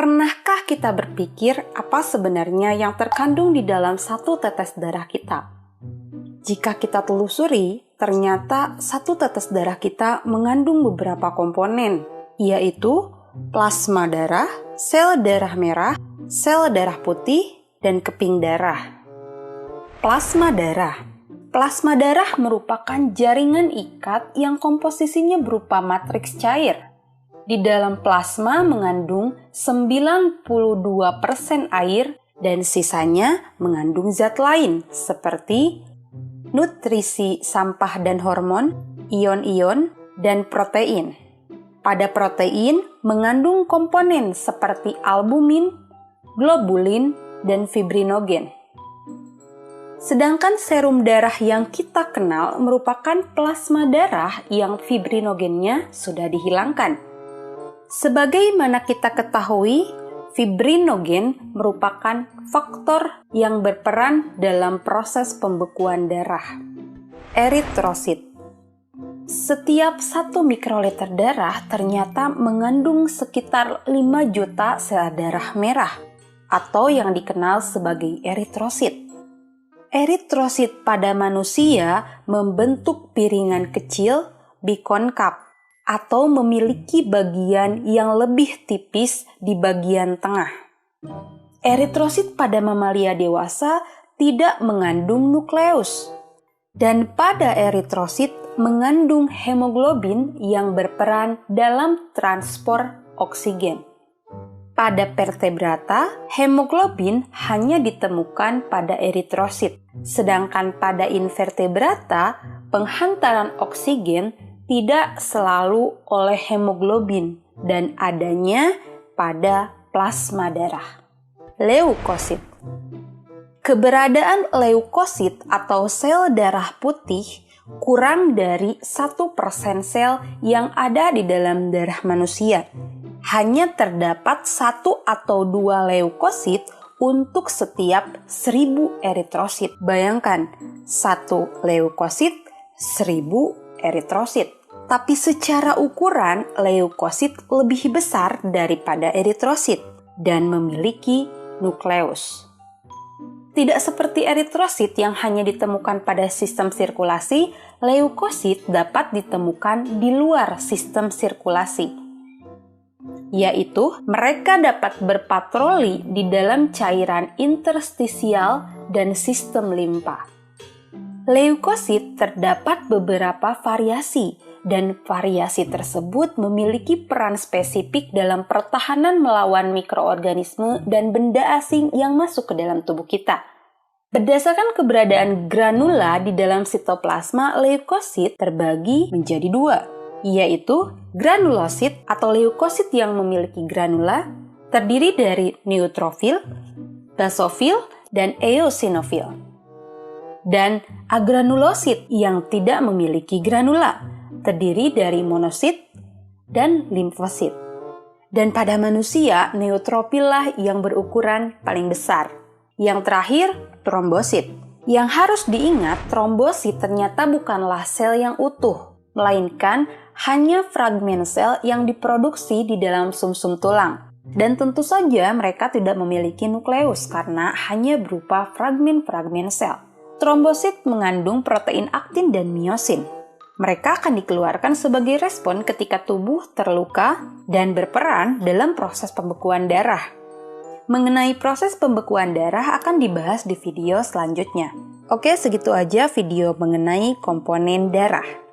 Pernahkah kita berpikir apa sebenarnya yang terkandung di dalam satu tetes darah kita? Jika kita telusuri, ternyata satu tetes darah kita mengandung beberapa komponen, yaitu plasma darah, sel darah merah, sel darah putih, dan keping darah. Plasma darah. Plasma darah merupakan jaringan ikat yang komposisinya berupa matriks cair. Di dalam plasma mengandung 92% air dan sisanya mengandung zat lain seperti nutrisi, sampah dan hormon, ion-ion, dan protein. Pada protein mengandung komponen seperti albumin, globulin, dan fibrinogen. Sedangkan serum darah yang kita kenal merupakan plasma darah yang fibrinogennya sudah dihilangkan. Sebagaimana kita ketahui, fibrinogen merupakan faktor yang berperan dalam proses pembekuan darah. Eritrosit. Setiap 1 mikroliter darah ternyata mengandung sekitar 5 juta sel darah merah atau yang dikenal sebagai eritrosit. Eritrosit pada manusia membentuk piringan kecil bikonkav atau memiliki bagian yang lebih tipis di bagian tengah. Eritrosit pada mamalia dewasa tidak mengandung nukleus, dan pada eritrosit mengandung hemoglobin yang berperan dalam transport oksigen. Pada vertebrata, hemoglobin hanya ditemukan pada eritrosit, sedangkan pada invertebrata, penghantaran oksigen tidak selalu oleh hemoglobin dan adanya pada plasma darah. Leukosit. Keberadaan leukosit atau sel darah putih kurang dari 1% sel yang ada di dalam darah manusia. Hanya terdapat 1 atau 2 leukosit untuk setiap 1000 eritrosit. Bayangkan, 1 leukosit, 1000 eritrosit. Tapi secara ukuran, leukosit lebih besar daripada eritrosit dan memiliki nukleus. Tidak seperti eritrosit yang hanya ditemukan pada sistem sirkulasi, leukosit dapat ditemukan di luar sistem sirkulasi. Yaitu, mereka dapat berpatroli di dalam cairan interstisial dan sistem limpa. Leukosit terdapat beberapa variasi, dan variasi tersebut memiliki peran spesifik dalam pertahanan melawan mikroorganisme dan benda asing yang masuk ke dalam tubuh kita. Berdasarkan keberadaan granula di dalam sitoplasma, leukosit terbagi menjadi 2, yaitu granulosit atau leukosit yang memiliki granula, terdiri dari neutrofil, basofil, dan eosinofil. Dan agranulosit yang tidak memiliki granula, terdiri dari monosit dan limfosit. Dan pada manusia, neutrofil lah yang berukuran paling besar. Yang terakhir, trombosit. Yang harus diingat, trombosit ternyata bukanlah sel yang utuh, melainkan hanya fragmen sel yang diproduksi di dalam sumsum tulang. Dan tentu saja mereka tidak memiliki nukleus karena hanya berupa fragmen-fragmen sel. Trombosit mengandung protein aktin dan miosin. Mereka akan dikeluarkan sebagai respon ketika tubuh terluka dan berperan dalam proses pembekuan darah. Mengenai proses pembekuan darah akan dibahas di video selanjutnya. Oke, segitu aja video mengenai komponen darah.